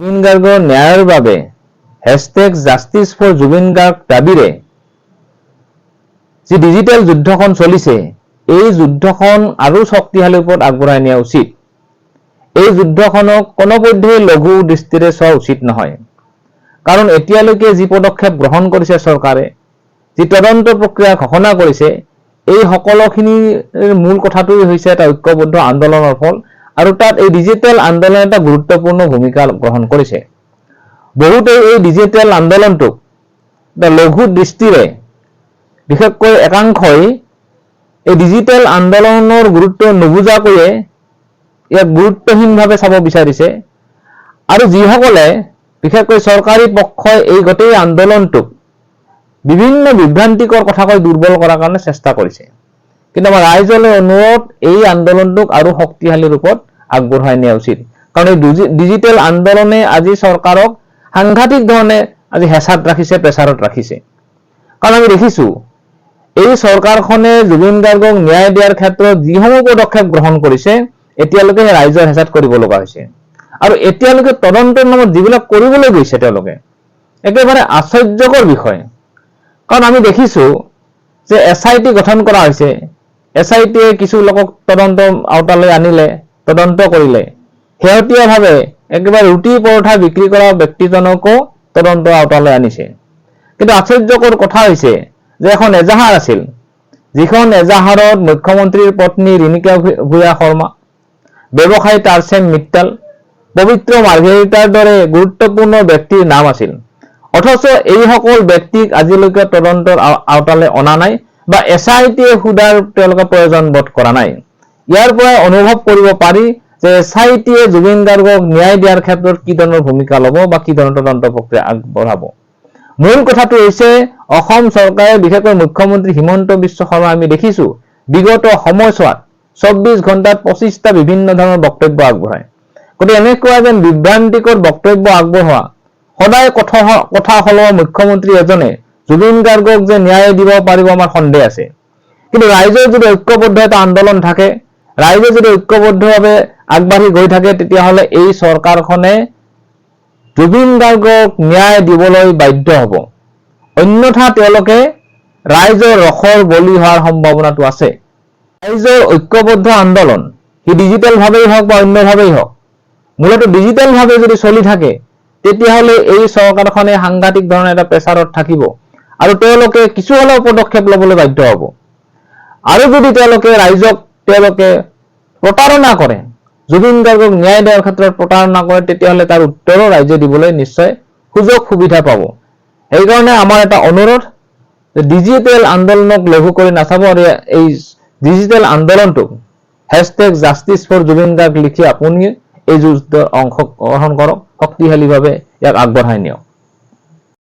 জুবিন গাৰ্গৰ ন্যায়ৰ বাবে #জাষ্টিচ ফৰ জুবিন গাৰ্গ দাবীৰে যি ডিজিটেল যুদ্ধখন চলিছে, এই যুদ্ধখন আৰু শক্তিশালী ওপৰত আগবঢ়াই নিয়া উচিত। এই যুদ্ধখনক কোনোপধ্যেই লঘু দৃষ্টিৰে চোৱা উচিত নহয়। কাৰণ এতিয়ালৈকে যি পদক্ষেপ গ্ৰহণ কৰিছে চৰকাৰে, যি তদন্ত প্ৰক্ৰিয়া ঘোষণা কৰিছে, এই সকলোখিনিৰ মূল কথাটোই হৈছে এটা ঐক্যবদ্ধ আন্দোলনৰ ফল, আৰু তাত এই ডিজিটেল আন্দোলন এটা গুৰুত্বপূৰ্ণ ভূমিকা গ্ৰহণ কৰিছে। বহুতে এই ডিজিটেল আন্দোলনটোক লঘু দৃষ্টিৰে, বিশেষকৈ একাংশই এই ডিজিটেল আন্দোলনৰ গুৰুত্ব নুবুজাকৈয়ে ইয়াক গুৰুত্বহীনভাৱে চাব বিচাৰিছে, আৰু যিসকলে বিশেষকৈ চৰকাৰী পক্ষই এই গোটেই আন্দোলনটোক বিভিন্ন বিভ্ৰান্তিকৰ কথা কৈ দুৰ্বল কৰাৰ কাৰণে চেষ্টা কৰিছে। কিন্তু আমাৰ ৰাইজলৈ অনুৰোধ, এই আন্দোলনটোক আৰু শক্তিশালী ৰূপত আগবঢ়াই নিয়া উচিত। কাৰণ এই ডিজিটেল আন্দোলনে আজি চৰকাৰক সাংঘাতিক ধৰণে আজি হেঁচাত ৰাখিছে, প্ৰেছাৰত ৰাখিছে। কাৰণ আমি দেখিছোঁ এই চৰকাৰখনে জুবিন গাৰ্গক ন্যায় দিয়াৰ ক্ষেত্ৰত যিসমূহ পদক্ষেপ গ্ৰহণ কৰিছে, এতিয়ালৈকে ৰাইজৰ হেঁচাত কৰিব লগা হৈছে। আৰু এতিয়ালৈকে তদন্তৰ নামত যিবিলাক কৰিবলৈ গৈছে তেওঁলোকে, একেবাৰে আশ্চৰ্যকৰ বিষয়। কাৰণ আমি দেখিছোঁ যে SIT গঠন কৰা হৈছে, SITয়ে কিছু লোকক তদন্ত আওতালৈ আনিলে, তদন্ত কৰিলে। শেহতীয়াভাৱে একেবাৰে ৰুটি পৰঠা বিক্ৰী কৰা ব্যক্তিজনকো তদন্ত আওতালৈ আনিছে। কিন্তু আশ্চৰ্যকৰ কথা হৈছে যে এখন এজাহাৰ আছিল, যিখন এজাহাৰত মুখ্যমন্ত্ৰীৰ পত্নী ৰিণিকা ভূঞা শৰ্মা, ব্যৱসায়ী টাৰ্চেন মিট্টাল, পবিত্ৰ মাৰ্ঘেৰিটাৰ দৰে গুৰুত্বপূৰ্ণ ব্যক্তিৰ নাম আছিল। অথচ এইসকল ব্যক্তিক আজিলৈকে তদন্তৰ আওতালৈ অনা নাই, বা SITয়ে সোধাৰ তেওঁলোকে প্ৰয়োজন বোধ কৰা নাই। ইয়াৰ পৰা অনুভৱ কৰিব পাৰি যে SITয়ে জুবিন গাৰ্গক ন্যায় দিয়াৰ ক্ষেত্ৰত কি ধৰণৰ ভূমিকা ল'ব বা কি ধৰণৰ তদন্ত প্ৰক্ৰিয়া আগবঢ়াব। মূল কথাটো হৈছে, অসম চৰকাৰে, বিশেষকৈ মুখ্যমন্ত্ৰী হিমন্ত বিশ্ব শৰ্মা আমি দেখিছোঁ বিগত সময়ছোৱাত 24 ঘণ্টাত 25টা বিভিন্ন ধৰণৰ বক্তব্য আগবঢ়ায়। গতিকে এনেকুৱা যেন বিভ্ৰান্তিকৰ বক্তব্য আগবঢ়োৱা, সদায় কথা সলোৱা মুখ্যমন্ত্ৰী এজনে জুবিন গাৰ্গক যে ন্যায় দিব পাৰিব, আমাৰ সন্দেহ আছে। কিন্তু ৰাইজৰ যদি ঐক্যবদ্ধ এটা আন্দোলন থাকে, ৰাইজে যদি ঐক্যবদ্ধভাৱে আগবাঢ়ি গৈ থাকে, তেতিয়াহ'লে এই চৰকাৰখনে জুবিন গাৰ্গক ন্যায় দিবলৈ বাধ্য হ'ব। অন্যথা তেওঁলোকে ৰাইজৰ ৰসৰ বলি হোৱাৰ সম্ভাৱনাটো আছে। ৰাইজৰ ঐক্যবদ্ধ আন্দোলন, সি ডিজিটেলভাৱেই হওক বা অন্যভাৱেই হওক, মূলতঃ ডিজিটেলভাৱে যদি চলি থাকে, তেতিয়াহ'লে এই চৰকাৰখনে সাংঘাতিক ধৰণে এটা প্ৰেছাৰত থাকিব, আৰু তেওঁলোকে কিছু হ'লেও পদক্ষেপ ল'বলৈ বাধ্য হ'ব। আৰু যদি ৰাইজক প্ৰতাৰণা কৰে, জুবিন গাৰ্গক ন্যায় দিয়াৰ ক্ষেত্ৰত প্ৰতাৰণা কৰে, তেতিয়াহ'লে তাৰ উত্তৰো ৰাইজে দিবলৈ নিশ্চয় সুযোগ সুবিধা পাব। সেইকাৰণে আমাৰ এটা অনুৰোধ, ডিজিটেল আন্দোলনক লঘু কৰি নাচাব, আৰু এই ডিজিটেল আন্দোলনটোক #জাষ্টিচ ফৰ জুবিন গাৰ্গ লিখি আপুনি এই যুদ্ধত অংশগ্ৰহণ কৰক, শক্তিশালীভাৱে ইয়াক আগবঢ়াই নিয়ক।